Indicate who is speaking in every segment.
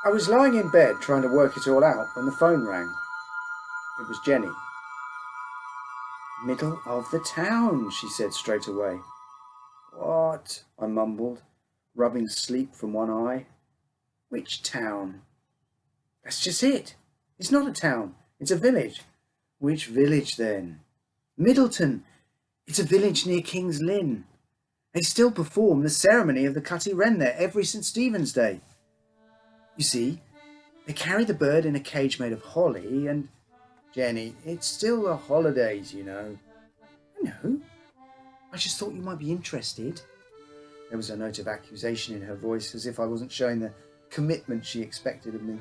Speaker 1: I was lying in bed trying to work it all out when the phone rang. It was Jenny. Middle of the town, she said straight away. What? I mumbled, rubbing sleep from one eye. Which town? That's just it. It's not a town. It's a village. Which village then? Middleton. It's a village near King's Lynn. They still perform the ceremony of the Cutty Wren there every St. Stephen's Day. You see, they carry the bird in a cage made of holly and... Jenny, it's still the holidays, you know. I know. I just thought you might be interested. There was a note of accusation in her voice, as if I wasn't showing the commitment she expected of me.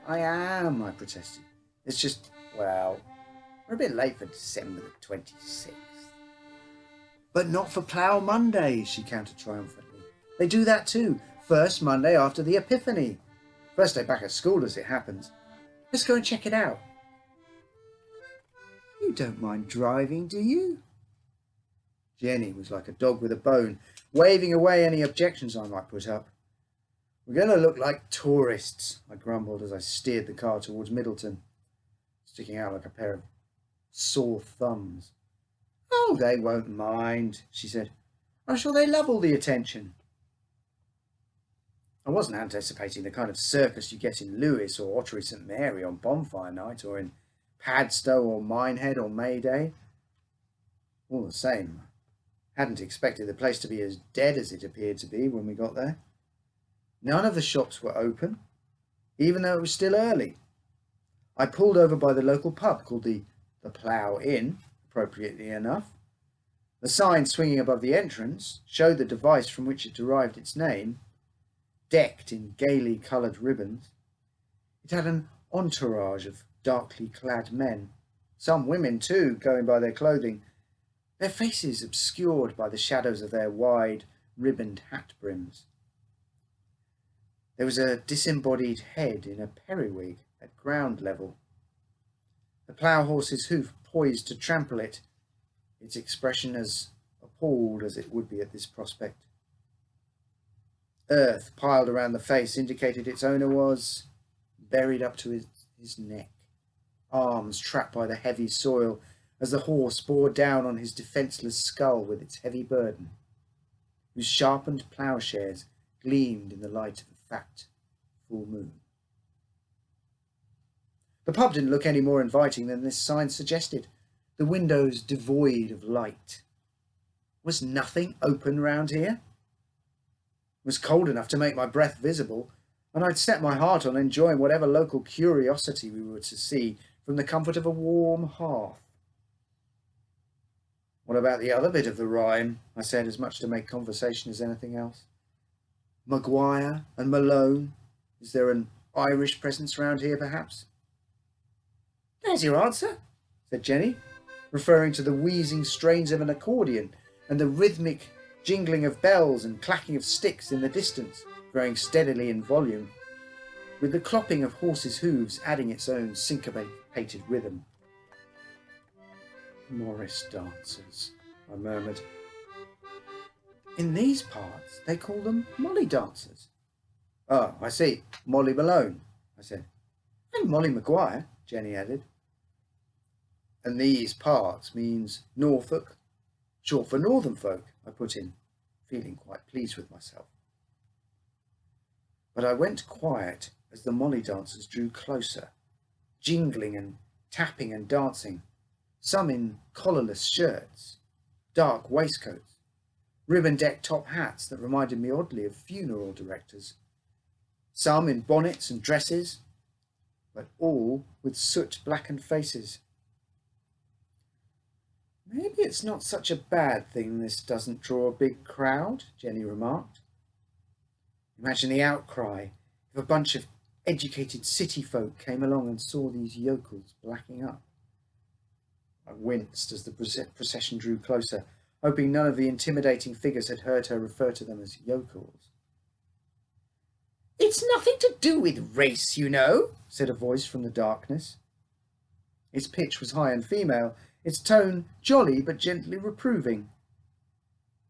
Speaker 1: I am, I protested. It's just, well, we're a bit late for December the 26th. But not for Plough Monday, she countered triumphantly. They do that too, first Monday after the Epiphany. First day back at school as it happens. Let's go and check it out. You don't mind driving, do you? Jenny was like a dog with a bone, waving away any objections I might put up. We're going to look like tourists, I grumbled as I steered the car towards Middleton, sticking out like a pair of sore thumbs. Oh, they won't mind, she said. I'm sure they love all the attention. I wasn't anticipating the kind of circus you get in Lewes or Ottery St Mary on bonfire night, or in Padstow or Minehead or May Day. All the same, I hadn't expected the place to be as dead as it appeared to be when we got there. None of the shops were open, even though it was still early. I pulled over by the local pub called the Plough Inn, appropriately enough. The sign swinging above the entrance showed the device from which it derived its name, decked in gaily coloured ribbons. It had an entourage of darkly clad men, some women too, going by their clothing, their faces obscured by the shadows of their wide, ribboned hat brims. There was a disembodied head in a periwig at ground level. The plough horse's hoof poised to trample it, its expression as appalled as it would be at this prospect. Earth piled around the face indicated its owner was buried up to his neck, arms trapped by the heavy soil as the horse bore down on his defenceless skull with its heavy burden, whose sharpened ploughshares gleamed in the light of the fat full moon. The pub didn't look any more inviting than this sign suggested, the windows devoid of light. Was nothing open round here? It was cold enough to make my breath visible, and I'd set my heart on enjoying whatever local curiosity we were to see from the comfort of a warm hearth. What about the other bit of the rhyme? I said, as much to make conversation as anything else. Maguire and Malone. Is there an Irish presence round here, perhaps? There's your answer, said Jenny, referring to the wheezing strains of an accordion and the rhythmic jingling of bells and clacking of sticks in the distance, growing steadily in volume, with the clopping of horses' hooves adding its own syncopated rhythm. Morris dancers, I murmured. In these parts, they call them Molly dancers. Oh, I see. Molly Malone, I said. And Molly Maguire, Jenny added. And these parts means Norfolk, short for northern folk, I put in, feeling quite pleased with myself. But I went quiet as the Molly dancers drew closer, jingling and tapping and dancing, some in collarless shirts, dark waistcoats, ribbon-decked top hats that reminded me oddly of funeral directors, some in bonnets and dresses, but all with soot-blackened faces. Maybe it's not such a bad thing this doesn't draw a big crowd, Jenny remarked. Imagine the outcry if a bunch of educated city folk came along and saw these yokels blacking up. I winced as the procession drew closer, hoping none of the intimidating figures had heard her refer to them as yokels. It's nothing to do with race, you know, said a voice from the darkness. Its pitch was high and female, its tone jolly but gently reproving.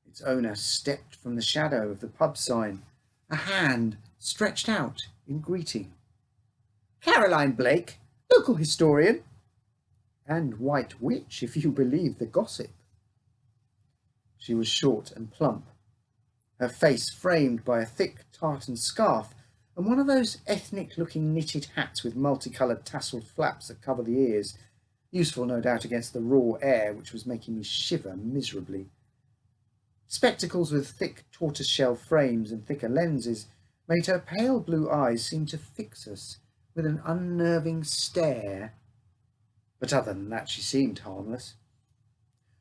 Speaker 1: Its owner stepped from the shadow of the pub sign, a hand stretched out in greeting. Caroline Blake, local historian, and White Witch, if you believe the gossip. She was short and plump, her face framed by a thick tartan scarf and one of those ethnic-looking knitted hats with multicoloured tasselled flaps that cover the ears, useful no doubt against the raw air which was making me shiver miserably. Spectacles with thick tortoiseshell frames and thicker lenses made her pale blue eyes seem to fix us with an unnerving stare. But other than that, she seemed harmless.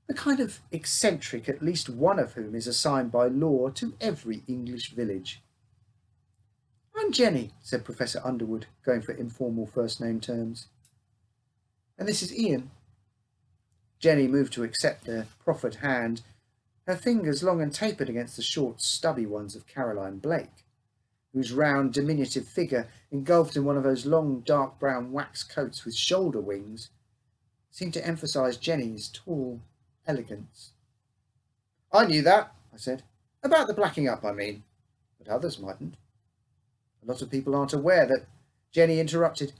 Speaker 1: The kind of eccentric at least one of whom is assigned by law to every English village. I'm Jenny, said Professor Underwood, going for informal first-name terms. And this is Ian. Jenny moved to accept the proffered hand, her fingers long and tapered against the short, stubby ones of Caroline Blake, whose round, diminutive figure, engulfed in one of those long, dark brown wax coats with shoulder wings, seemed to emphasise Jenny's tall elegance. I knew that, I said. About the blacking up, I mean. But others mightn't. A lot of people aren't aware that, Jenny interrupted,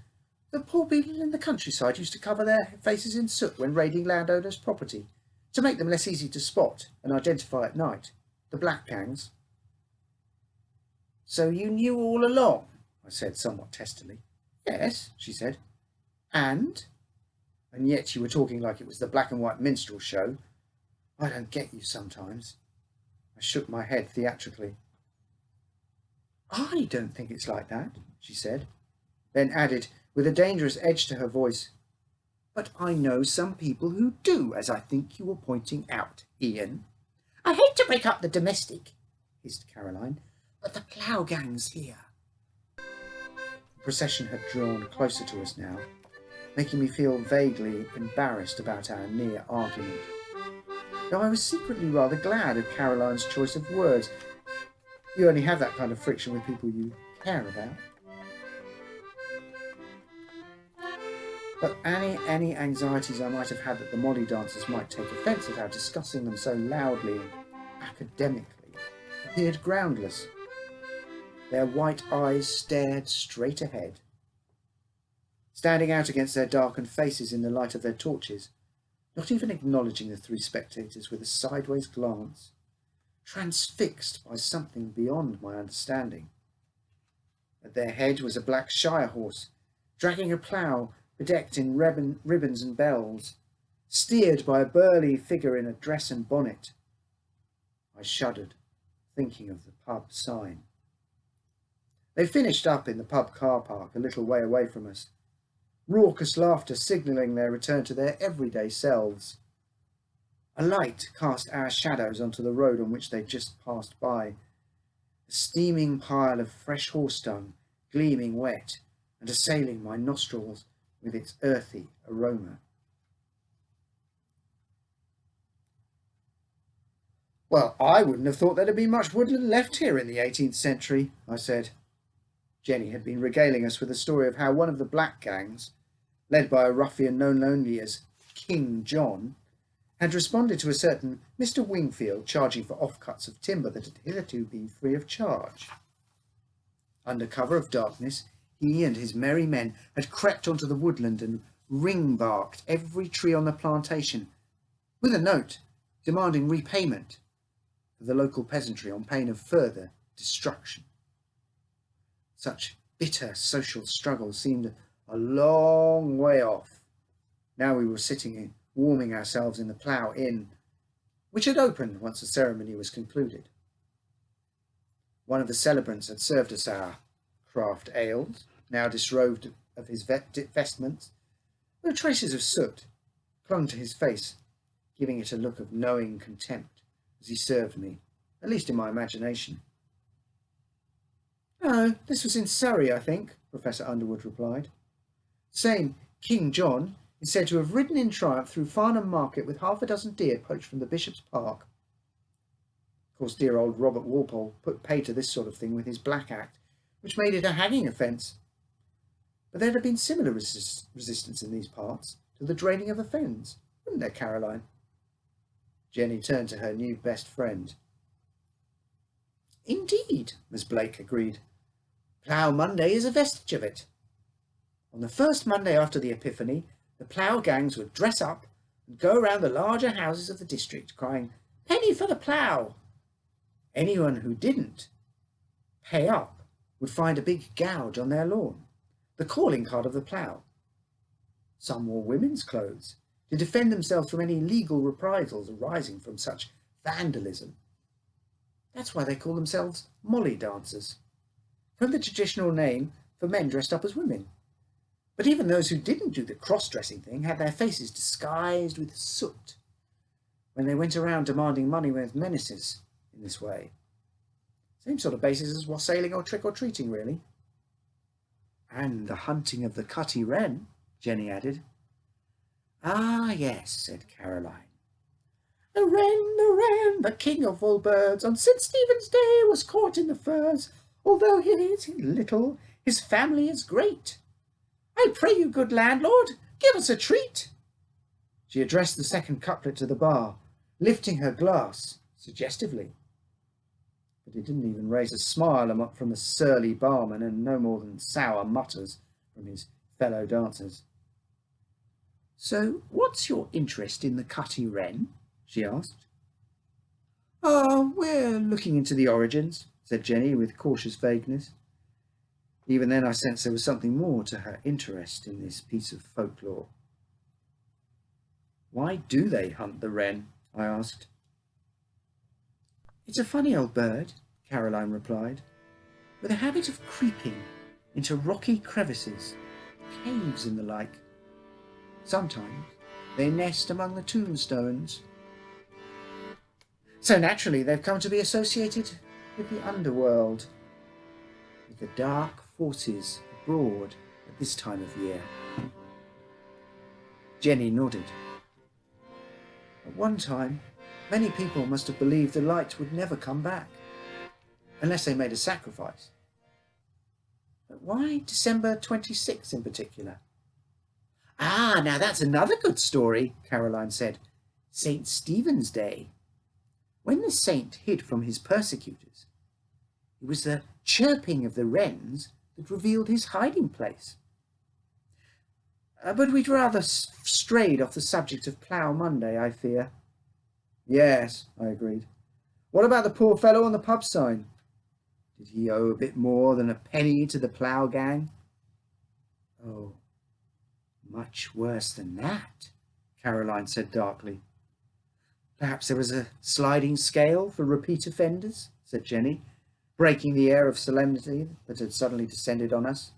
Speaker 1: the poor people in the countryside used to cover their faces in soot when raiding landowners' property, to make them less easy to spot and identify at night. The black gangs. So you knew all along, I said somewhat testily. Yes, she said. And yet you were talking like it was the black and white minstrel show. I don't get you sometimes. I shook my head theatrically. I don't think it's like that, she said, then added, with a dangerous edge to her voice, but I know some people who do, as I think you were pointing out, Ian. I hate to break up the domestic, hissed Caroline, but the plough gang's here. The procession had drawn closer to us now, making me feel vaguely embarrassed about our near argument, though I was secretly rather glad of Caroline's choice of words. You only have that kind of friction with people you care about. But any anxieties I might have had that the Molly dancers might take offence at our discussing them so loudly and academically appeared groundless. Their white eyes stared straight ahead. Standing out against their darkened faces in the light of their torches, not even acknowledging the three spectators with a sideways glance, transfixed by something beyond my understanding. At their head was a black shire horse, dragging a plough bedecked in ribbons and bells, steered by a burly figure in a dress and bonnet. I shuddered, thinking of the pub sign. They finished up in the pub car park a little way away from us, raucous laughter signalling their return to their everyday selves. A light cast our shadows onto the road on which they just passed by, a steaming pile of fresh horse dung, gleaming wet, and assailing my nostrils with its earthy aroma. Well, I wouldn't have thought there'd be much woodland left here in the 18th century, I said. Jenny had been regaling us with a story of how one of the black gangs, led by a ruffian known only as King John, had responded to a certain Mr. Wingfield charging for offcuts of timber that had hitherto been free of charge. Under cover of darkness, he and his merry men had crept onto the woodland and ring-barked every tree on the plantation, with a note demanding repayment of the local peasantry on pain of further destruction. Such bitter social struggle seemed a long way off. Now we were sitting warming ourselves in the Plough Inn, which had opened once the ceremony was concluded. One of the celebrants had served us our craft ales, now disrobed of his vestments, though traces of soot clung to his face, giving it a look of knowing contempt as he served me, at least in my imagination. Oh, this was in Surrey, I think, Professor Underwood replied. Same King John is said to have ridden in triumph through Farnham Market with half a dozen deer poached from the Bishop's Park. Of course, dear old Robert Walpole put pay to this sort of thing with his Black Act, which made it a hanging offence. But there had been similar resistance in these parts to the draining of the fens, wouldn't there, Caroline? Jenny turned to her new best friend. Indeed, Miss Blake agreed. Plough Monday is a vestige of it. On the first Monday after the Epiphany, the plough gangs would dress up and go around the larger houses of the district crying, "Penny for the plough!" Anyone who didn't pay up would find a big gouge on their lawn, the calling card of the plough. Some wore women's clothes to defend themselves from any legal reprisals arising from such vandalism. That's why they call themselves molly dancers, from the traditional name for men dressed up as women. But even those who didn't do the cross-dressing thing had their faces disguised with soot when they went around demanding money with menaces in this way. Same sort of basis as wassailing or trick-or-treating, really. And the hunting of the Cutty Wren, Jenny added. Ah, yes, said Caroline. The wren, the king of all birds, on St. Stephen's Day was caught in the furs. Although he is little, his family is great. I pray you, good landlord, give us a treat. She addressed the second couplet to the bar, lifting her glass suggestively. But it didn't even raise a smile from the surly barman, and no more than sour mutters from his fellow dancers. So what's your interest in the Cutty Wren? She asked. Oh, we're looking into the origins, said Jenny with cautious vagueness. Even then I sensed there was something more to her interest in this piece of folklore. Why do they hunt the wren? I asked. It's a funny old bird, Caroline replied, with a habit of creeping into rocky crevices, caves and the like. Sometimes they nest among the tombstones. So naturally they've come to be associated with the underworld, with the dark forces abroad at this time of year. Jenny nodded. At one time, many people must have believed the light would never come back, unless they made a sacrifice. But why December 26th in particular? Ah, now that's another good story, Caroline said. St. Stephen's Day. When the saint hid from his persecutors, it was the chirping of the wrens that revealed his hiding place. But we'd rather strayed off the subject of Plough Monday, I fear. Yes, I agreed. What about the poor fellow on the pub sign? Did he owe a bit more than a penny to the plough gang? Oh, much worse than that, Caroline said darkly. Perhaps there was a sliding scale for repeat offenders, said Jenny, breaking the air of solemnity that had suddenly descended on us.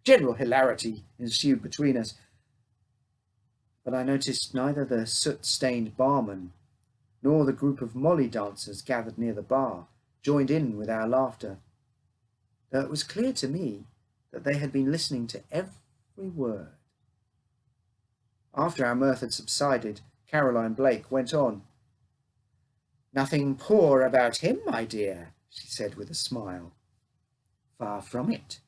Speaker 1: General hilarity ensued between us, but I noticed neither the soot-stained barman nor the group of molly dancers gathered near the bar joined in with our laughter, though it was clear to me that they had been listening to every word. After our mirth had subsided, Caroline Blake went on. Nothing poor about him, my dear, she said with a smile. Far from it.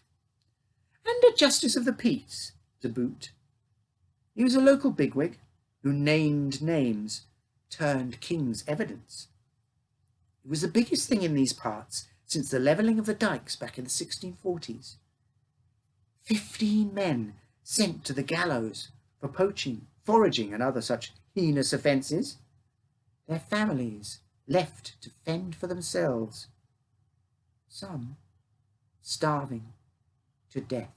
Speaker 1: And a justice of the peace, to boot. He was a local bigwig who named names, turned king's evidence. It was the biggest thing in these parts since the levelling of the dikes back in the 1640s. 15 men sent to the gallows for poaching, foraging and other such heinous offences. Their families left to fend for themselves. Some starving to death.